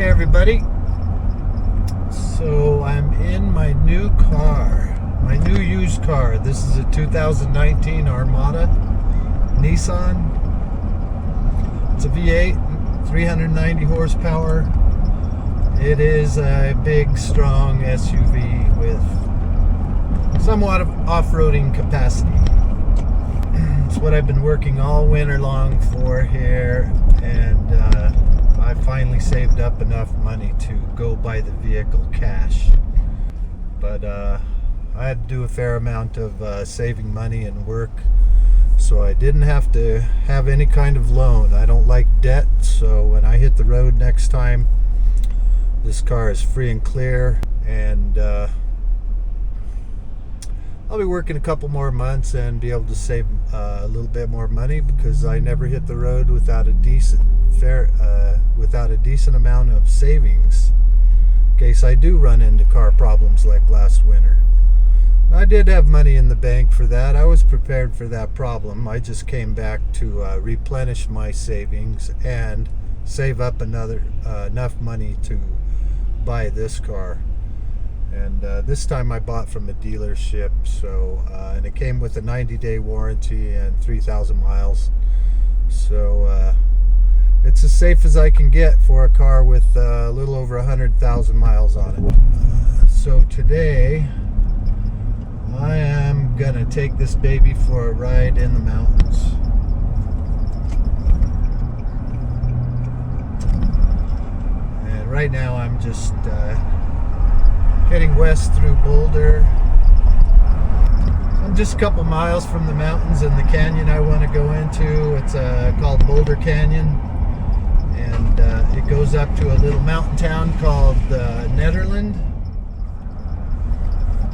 Hey everybody, so I'm in my new car, my new used car. This is a 2019 Armada Nissan. It's a V8, 390 horsepower. It is a big, strong SUV with somewhat of off-roading capacity. It's what I've been working all winter long for here, and I finally saved up enough money to go buy the vehicle cash. But I had to do a fair amount of saving money and work, so I didn't have to have any kind of loan. I don't like debt, so when I hit the road next time, this car is free and clear, and I'll be working a couple more months and be able to save a little bit more money, because I never hit the road without a decent amount of savings in case I do run into car problems like last winter. I did have money in the bank for that. I was prepared for that problem. I just came back to replenish my savings and save up enough money to buy this car. And this time I bought from a dealership, so and it came with a 90-day warranty and 3,000 miles. So it's as safe as I can get for a car with a little over 100,000 miles on it. So today I am gonna take this baby for a ride in the mountains. And right now I'm just heading west through Boulder. I'm just a couple miles from the mountains and the canyon I want to go into. It's called Boulder Canyon, and it goes up to a little mountain town called Nederland.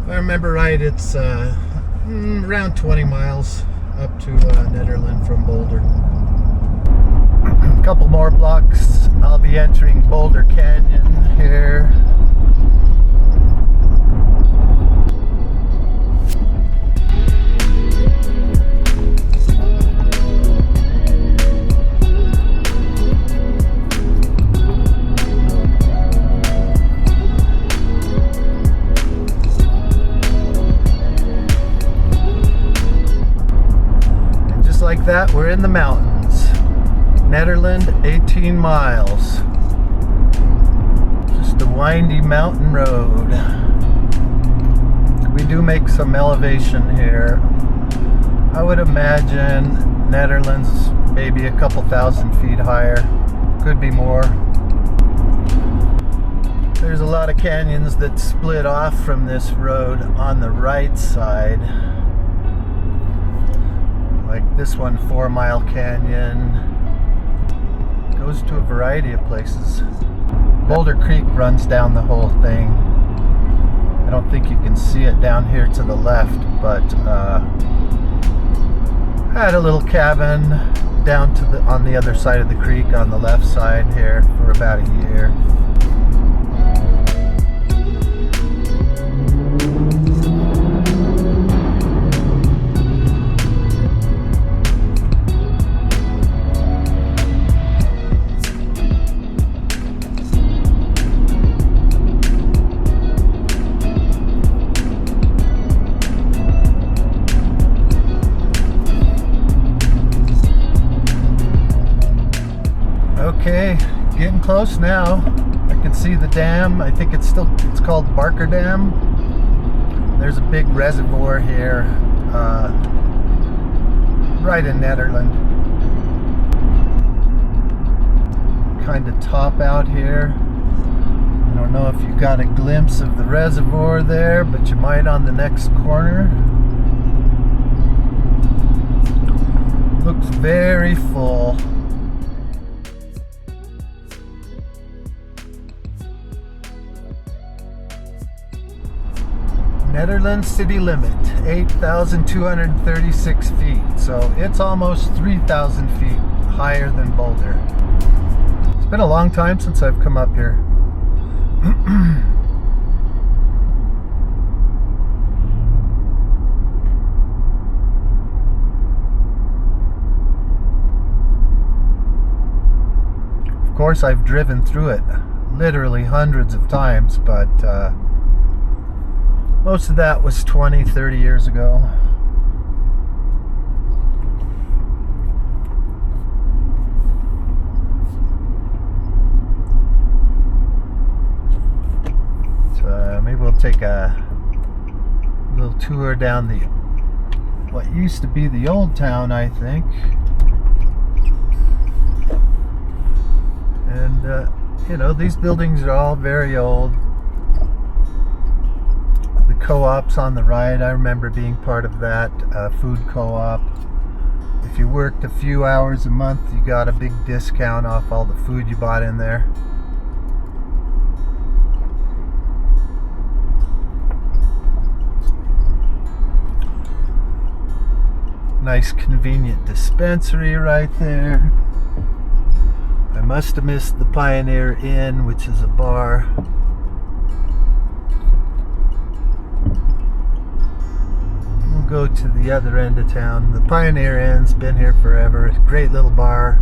If I remember right, it's around 20 miles up to Nederland from Boulder. A couple more blocks, I'll be entering Boulder Canyon here. Like that, we're in the mountains. Nederland, 18 miles. Just a windy mountain road. We do make some elevation here. I would imagine Nederland's maybe a couple thousand feet higher. Could be more. There's a lot of canyons that split off from this road on the right side. Like this one, 4 Mile Canyon, goes to a variety of places. Boulder Creek runs down the whole thing. I don't think you can see it down here to the left, but I had a little cabin down to on the other side of the creek on the left side here for about a year. Okay, getting close now. I can see the dam. I think it's called Barker Dam. There's a big reservoir here, right in Nederland. Kind of top out here. I don't know if you got a glimpse of the reservoir there, but you might on the next corner. Looks very full. Nederland city limit, 8,236 feet. So it's almost 3,000 feet higher than Boulder. It's been a long time since I've come up here. course, I've driven through it literally hundreds of times, but most of that was 20, 30 years ago. So maybe we'll take a little tour down the what used to be the old town, I think. And you know, these buildings are all very old. The co-op's on the right. I remember being part of that food co-op. If you worked a few hours a month, you got a big discount off all the food you bought in there. Nice convenient dispensary right there. I must have missed the Pioneer Inn, which is a bar. We'll go to the other end of town. The Pioneer Inn's been here forever. Great little bar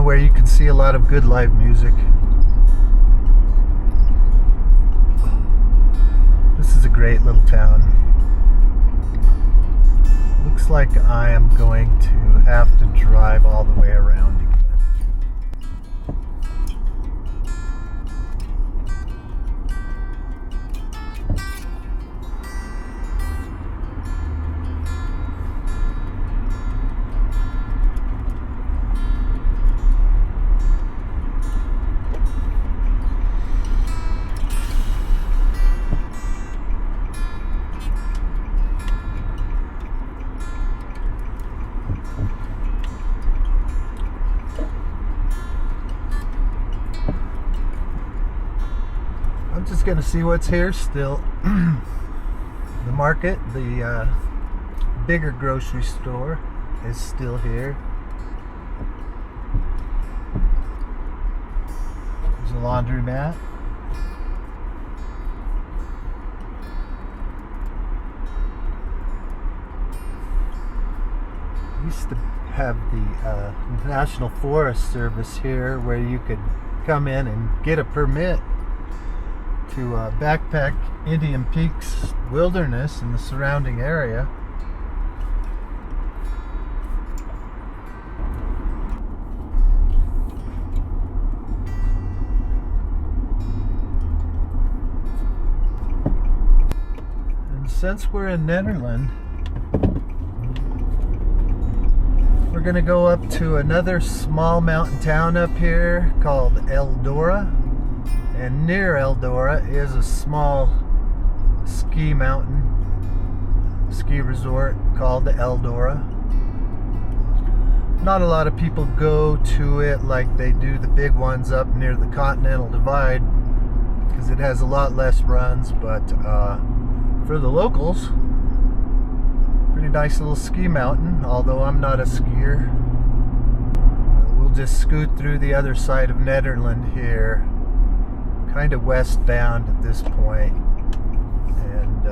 where you can see a lot of good live music. This is a great little town. Looks like I am going to have to drive all the way around again. Just gonna see what's here still. The market, the bigger grocery store is still here. There's a laundromat. Used to have the National Forest Service here where you could come in and get a permit to backpack Indian Peaks wilderness in the surrounding area. And since we're in Nederland, we're going to go up to another small mountain town up here called Eldora. And near Eldora is a small ski resort called the Eldora. Not a lot of people go to it like they do the big ones up near the Continental Divide because it has a lot less runs, but for the locals, pretty nice little ski mountain, although I'm not a skier. We'll just scoot through the other side of Nederland here, kind of westbound at this point, and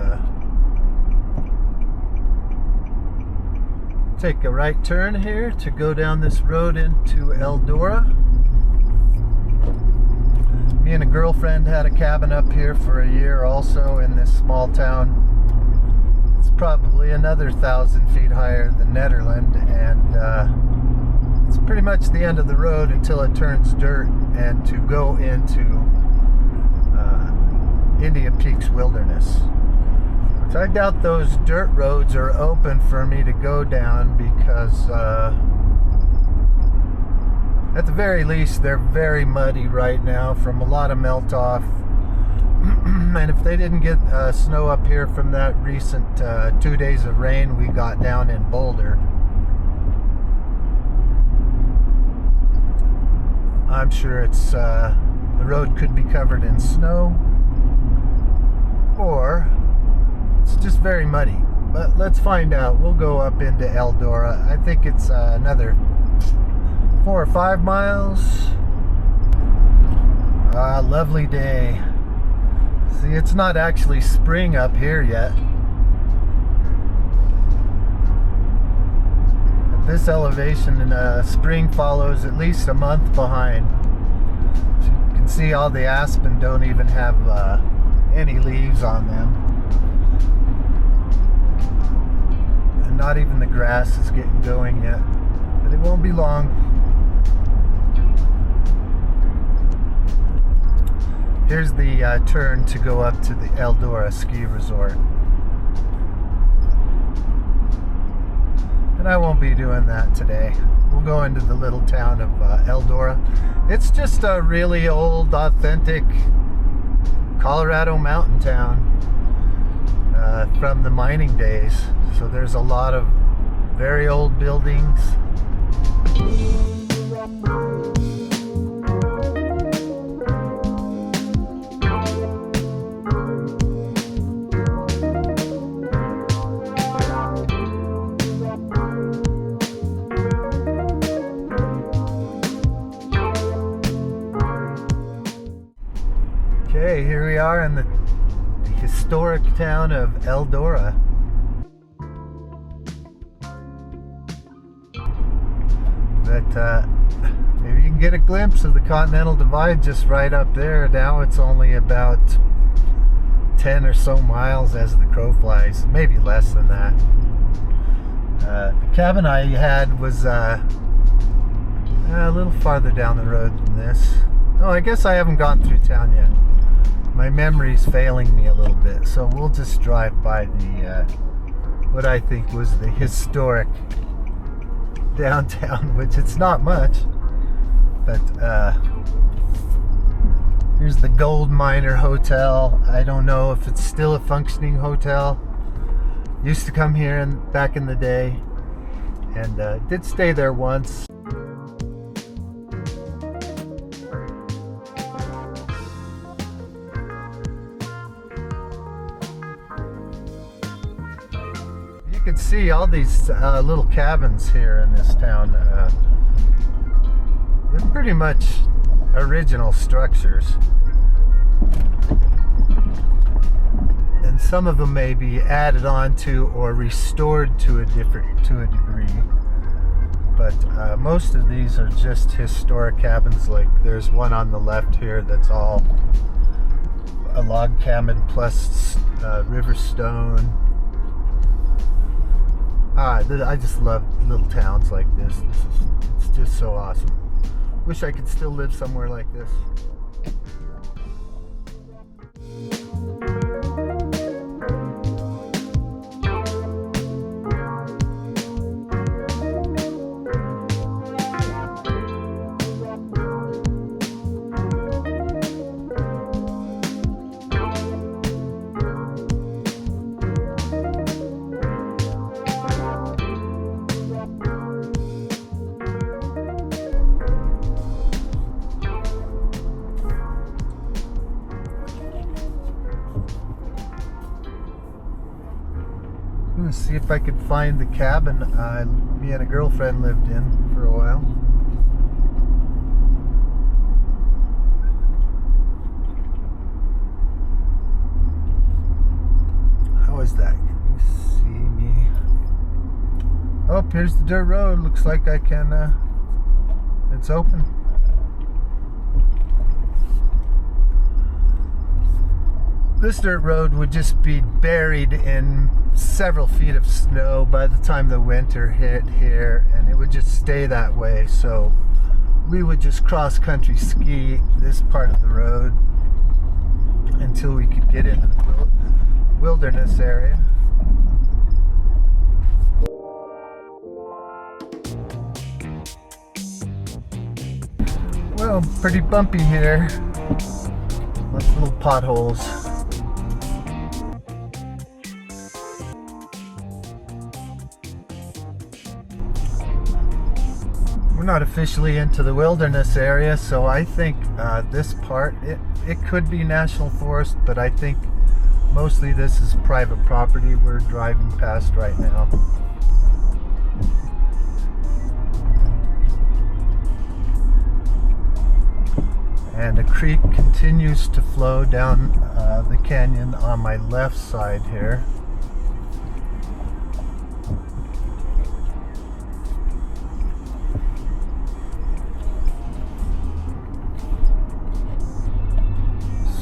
take a right turn here to go down this road into Eldora. Me and a girlfriend had a cabin up here for a year also in this small town. It's probably another 1,000 feet higher than Nederland, and it's pretty much the end of the road until it turns dirt and to go into Indian Peaks Wilderness. Which I doubt those dirt roads are open for me to go down because at the very least they're very muddy right now from a lot of melt off. And if they didn't get snow up here from that recent 2 days of rain we got down in Boulder, I'm sure it's the road could be covered in snow, or it's just very muddy. But let's find out. We'll go up into Eldora. I think it's another 4 or 5 miles. Lovely day. See, it's not actually spring up here yet. At this elevation, spring follows at least a month behind. So you can see all the aspen don't even have any leaves on them. And not even the grass is getting going yet. But it won't be long. Here's the turn to go up to the Eldora ski resort. And I won't be doing that today. We'll go into the little town of Eldora. It's just a really old, authentic Colorado mountain town from the mining days. So there's a lot of very old buildings. Okay, here we are in the historic town of Eldora. But maybe you can get a glimpse of the Continental Divide just right up there. Now it's only about 10 or so miles as the crow flies, maybe less than that. The cabin I had was a little farther down the road than this. Oh, I guess I haven't gone through town yet. My memory's failing me a little bit, so we'll just drive by the what I think was the historic downtown, which it's not much, but here's the Gold Miner Hotel. I don't know if it's still a functioning hotel. Used to come here back in the day, and did stay there once. You can see all these little cabins here in this town. They're pretty much original structures, and some of them may be added on to or restored to a degree. But most of these are just historic cabins. Like there's one on the left here that's all a log cabin plus river stone. I just love little towns like this. It's just so awesome. Wish I could still live somewhere like this. I'm gonna see if I could find the cabin me and a girlfriend lived in for a while. How is that? Can you see me? Oh, here's the dirt road. Looks like I can, it's open. This dirt road would just be buried in several feet of snow by the time the winter hit here, and it would just stay that way. So we would just cross-country ski this part of the road until we could get into the wilderness area. Well, pretty bumpy here. Lots of little potholes. We're not officially into the wilderness area, so I think this part, it could be national forest, but I think mostly this is private property we're driving past right now. And a creek continues to flow down the canyon on my left side here.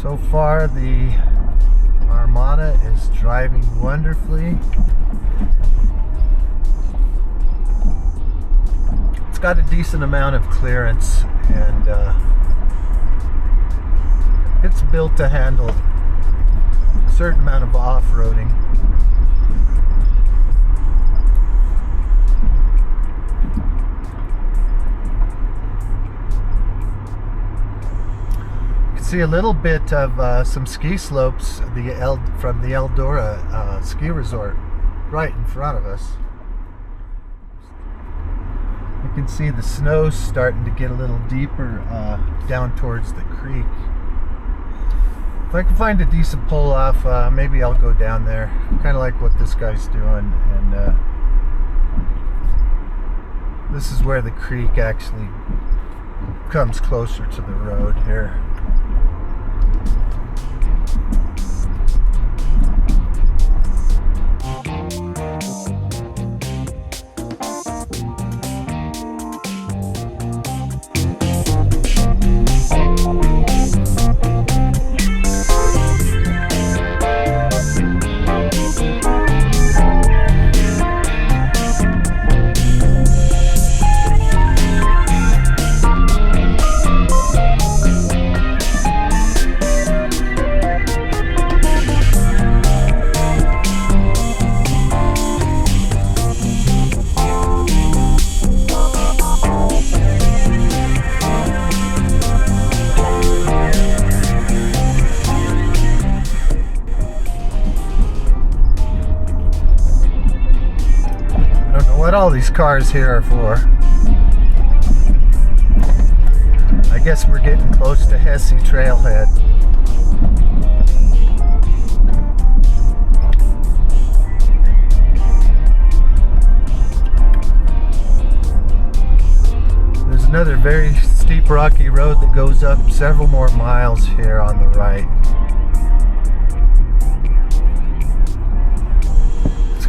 So far, the Armada is driving wonderfully. It's got a decent amount of clearance, and it's built to handle a certain amount of off-roading. See a little bit of some ski slopes from the Eldora ski resort right in front of us. You can see the snow starting to get a little deeper down towards the creek. If I can find a decent pull off, maybe I'll go down there, kind of like what this guy's doing. And this is where the creek actually comes closer to the road here. What all these cars here are for. I guess we're getting close to Hesse Trailhead. There's another very steep rocky road that goes up several more miles here on the right.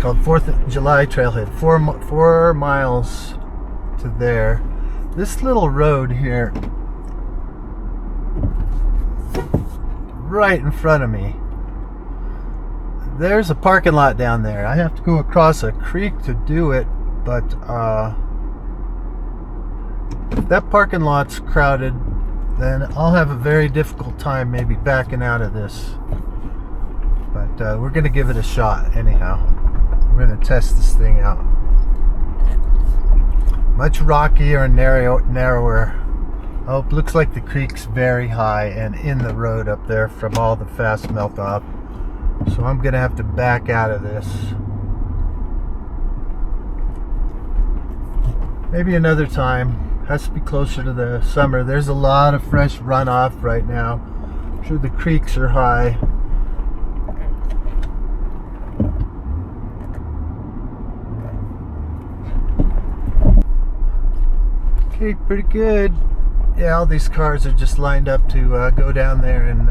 Called 4th of July Trailhead, 4 miles to there. This little road here, right in front of me, there's a parking lot down there. I have to go across a creek to do it, but if that parking lot's crowded, then I'll have a very difficult time maybe backing out of this. But we're going to give it a shot anyhow. We're going to test this thing out. Much rockier and narrower. Oh, it looks like the creek's very high and in the road up there from all the fast melt off. So I'm going to have to back out of this. Maybe another time. Has to be closer to the summer. There's a lot of fresh runoff right now. I'm sure the creeks are high. Okay, pretty good. Yeah, all these cars are just lined up to go down there and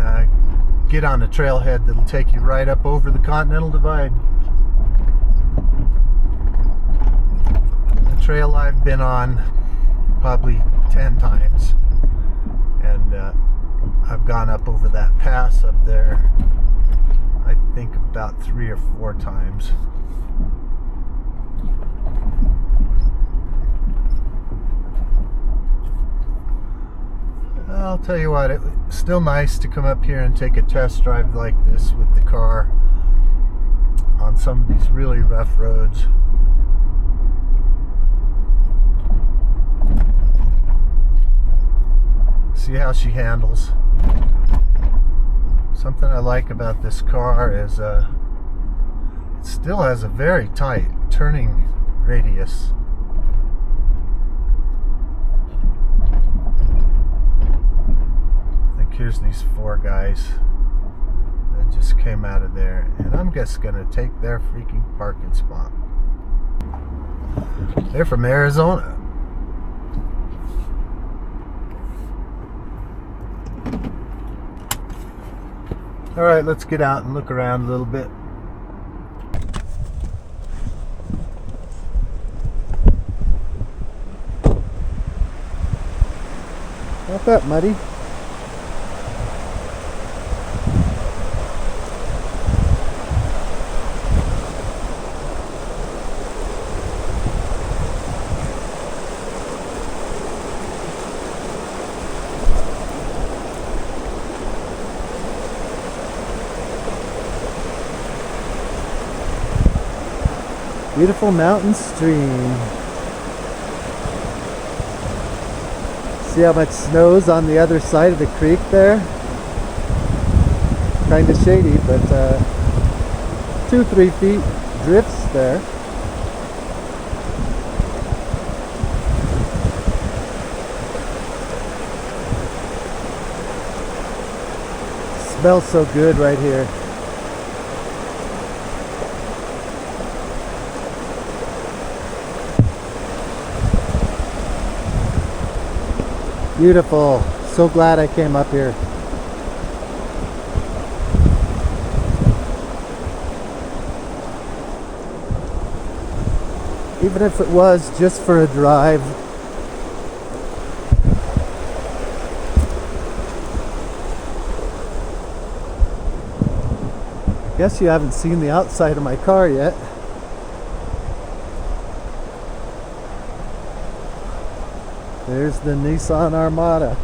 get on a trailhead that'll take you right up over the Continental Divide. The trail I've been on probably 10 times, and I've gone up over that pass up there I think about 3 or 4 times. I'll tell you what, it's still nice to come up here and take a test drive like this with the car on some of these really rough roads. See how she handles. Something I like about this car is it still has a very tight turning radius. Here's these 4 guys that just came out of there, and I'm just gonna take their freaking parking spot. They're from Arizona. All right, let's get out and look around a little bit. What's up, Muddy? Beautiful mountain stream. See how much snow's on the other side of the creek there? Kind of shady, but 2-3 feet drifts there. Smells so good right here. Beautiful. So glad I came up here. Even if it was just for a drive. Guess you haven't seen the outside of my car yet. There's the Nissan Armada.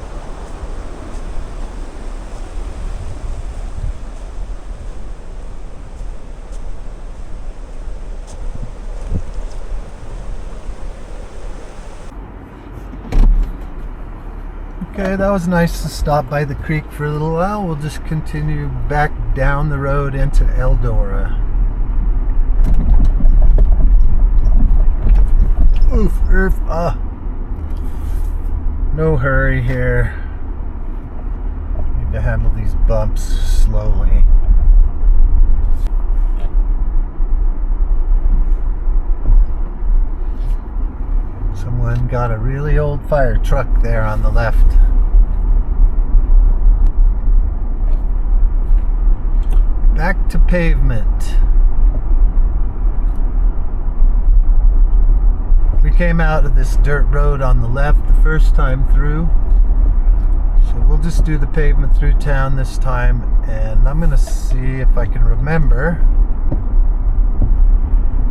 Okay, that was nice to stop by the creek for a little while. We'll just continue back down the road into Eldora. Oof, no hurry here. Need to handle these bumps slowly. Someone got a really old fire truck there on the left. Back to pavement. We came out of this dirt road on the left the first time through. So we'll just do the pavement through town this time, and I'm gonna see if I can remember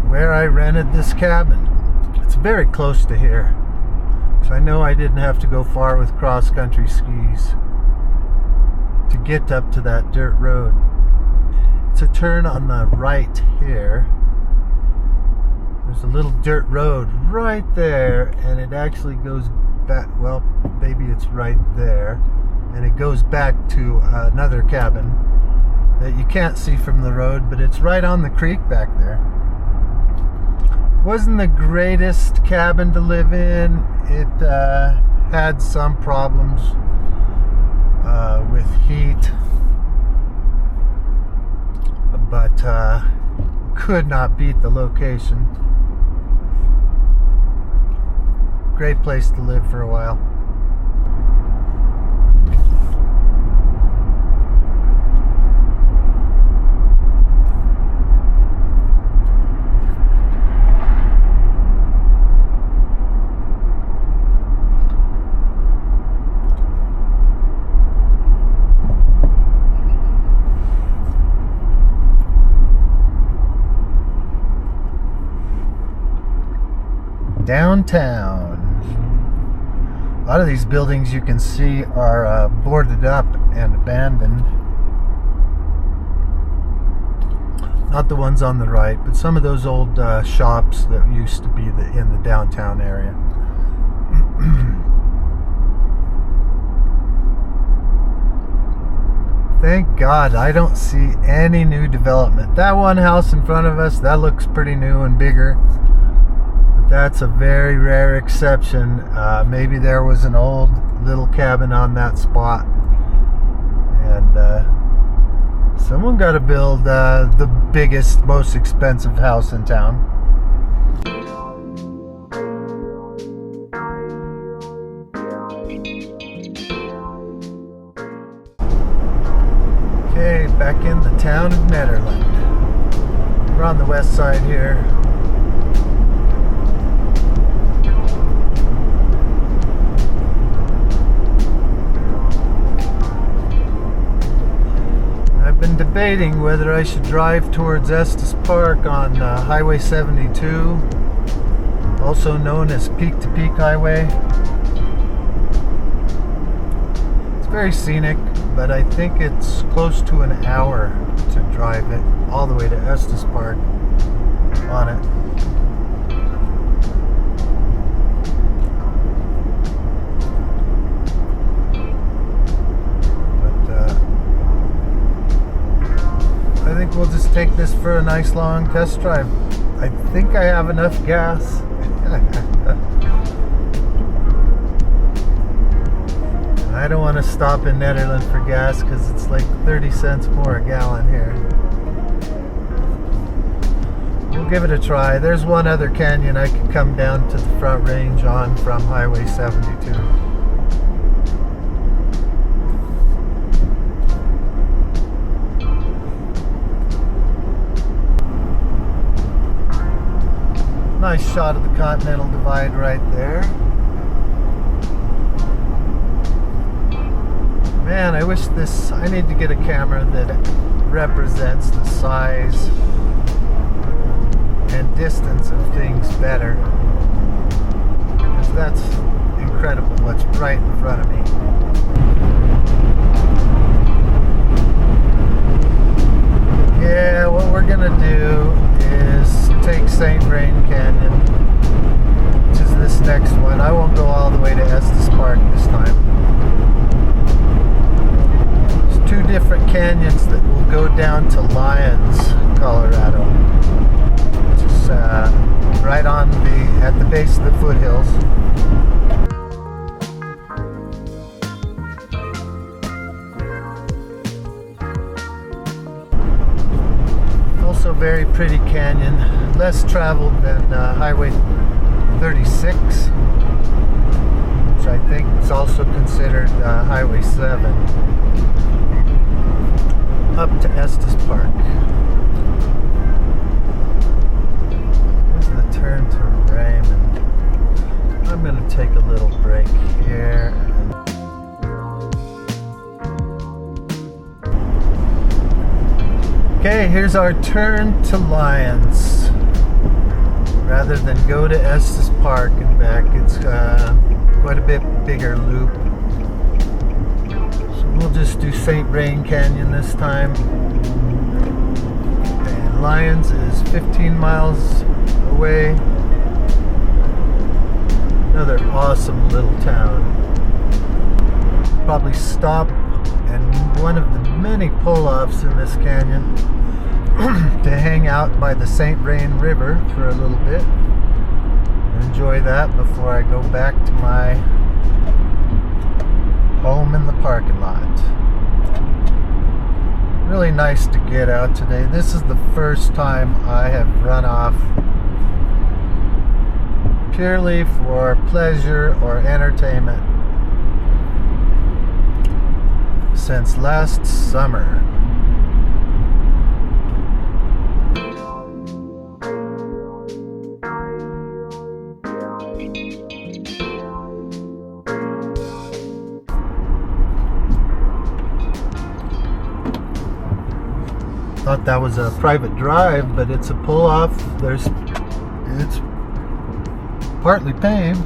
where I rented this cabin. It's very close to here, so I know I didn't have to go far with cross-country skis to get up to that dirt road. It's a turn on the right here. There's a little dirt road right there, and it actually goes back, well, maybe it's right there, and it goes back to another cabin that you can't see from the road, but it's right on the creek back there. Wasn't the greatest cabin to live in. It had some problems with heat, but could not beat the location. Great place to live for a while. Downtown. A lot of these buildings you can see are boarded up and abandoned. Not the ones on the right, but some of those old shops that used to be in the downtown area. Thank God I don't see any new development. That one house in front of us, that looks pretty new and bigger. That's a very rare exception. Maybe there was an old little cabin on that spot, and someone got to build the biggest, most expensive house in town. Okay, back in the town of Nederland. We're on the west side here. I've been debating whether I should drive towards Estes Park on Highway 72, also known as Peak to Peak Highway. It's very scenic, but I think it's close to an hour to drive it all the way to Estes Park on it. we'll just take this for a nice long test drive. I think I have enough gas. I don't want to stop in Nederland for gas because it's like 30 cents more a gallon here. We'll give it a try. There's one other canyon I can come down to the front range on from Highway 72. Nice shot of the Continental Divide right there. Man, I wish I need to get a camera that represents the size and distance of things better, because that's incredible what's right in front of me. Yeah, what we're gonna do is take St. Vrain Canyon, which is this next one. I won't go all the way to Estes Park this time. There's two different canyons that will go down to Lyons, Colorado, which is right on at the base of the foothills. Also very pretty canyon, less traveled than Highway 36, which I think is also considered Highway 7, up to Estes Park. There's the turn to Raymond. I'm going to take a little break here. Okay, here's our turn to Lyons. Rather than go to Estes Park and back, it's quite a bit bigger loop. So we'll just do St. Vrain Canyon this time. And Lyons is 15 miles away. Another awesome little town. Probably stop and one of the many pull-offs in this canyon to hang out by the St. Vrain River for a little bit. Enjoy that before I go back to my home in the parking lot. Really nice to get out today. This is the first time I have run off purely for pleasure or entertainment since last summer. Thought that was a private drive, but it's a pull-off. It's partly paved.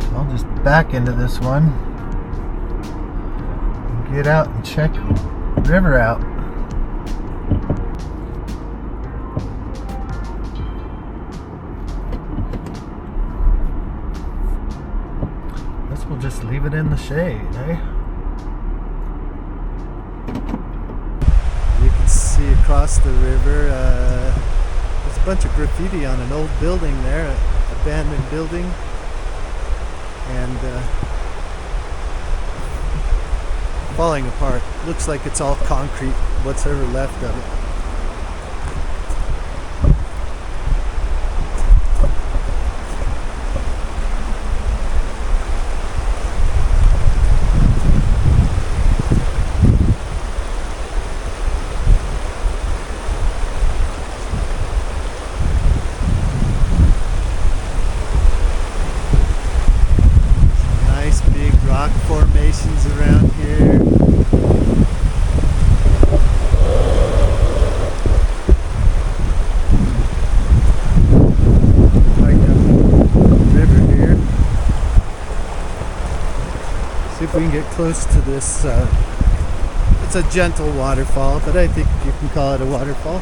So I'll just back into this one and get out and check the river out. Guess we'll just leave it in the shade, eh? You can see across the river, there's a bunch of graffiti on an old building there, an abandoned building, and falling apart. Looks like it's all concrete, what's ever left of it. Formations around here. Like the river here. See if we can get close to this. It's a gentle waterfall, but I think you can call it a waterfall.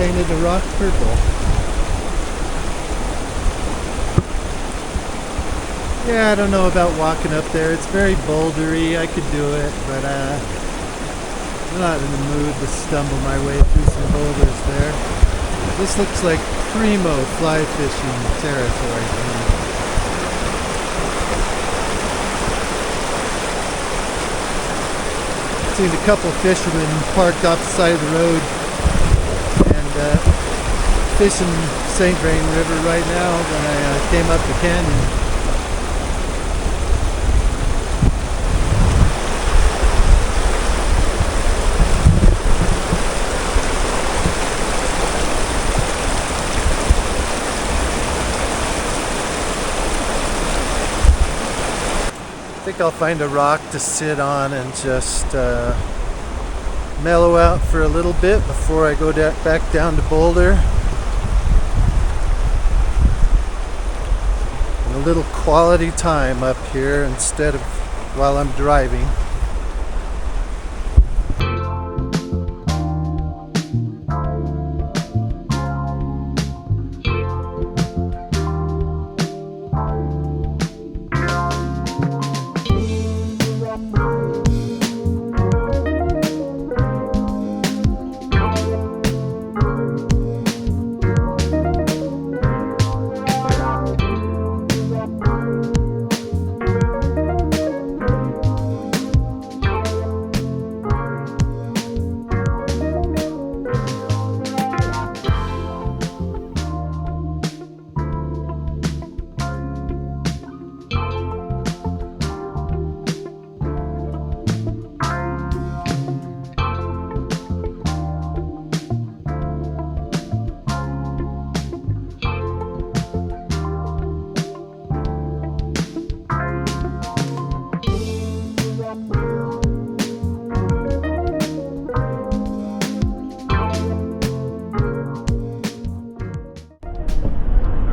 painted a rock purple. Yeah, I don't know about walking up there. It's very bouldery. I could do it, but I'm not in the mood to stumble my way through some boulders there. This looks like primo fly fishing territory for me. Seen a couple fishermen parked off the side of the road and fishing St. Vrain River right now when I came up the canyon. I think I'll find a rock to sit on and just mellow out for a little bit before I go back down to Boulder. And a little quality time up here instead of while I'm driving.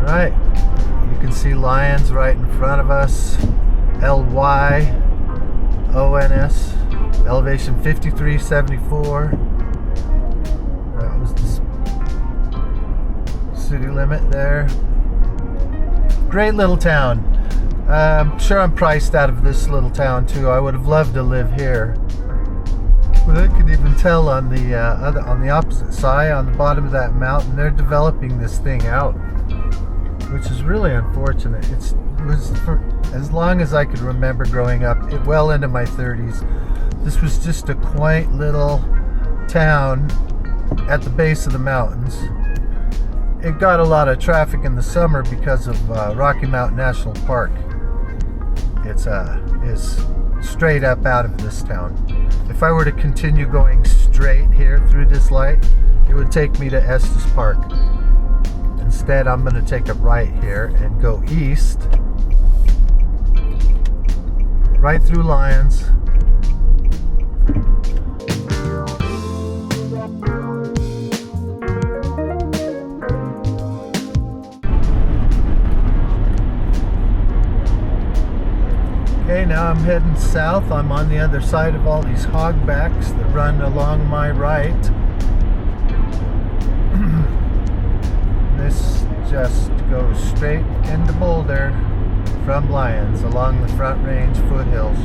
Alright, you can see lions right in front of us. LYONS, elevation 5374. That was the city limit there. Great little town. I'm sure I'm priced out of this little town too. I would have loved to live here. But I could even tell on the on the opposite side, on the bottom of that mountain, they're developing this thing out, which is really unfortunate. It was for as long as I could remember growing up, well into my 30s. This was just a quaint little town at the base of the mountains. It got a lot of traffic in the summer because of Rocky Mountain National Park. It's straight up out of this town. If I were to continue going straight here through this light, it would take me to Estes Park. Instead, I'm going to take a right here and go east, right through Lyons. Okay, now I'm heading south. I'm on the other side of all these hogbacks that run along my right. This just goes straight into Boulder from Lyons along the Front Range foothills.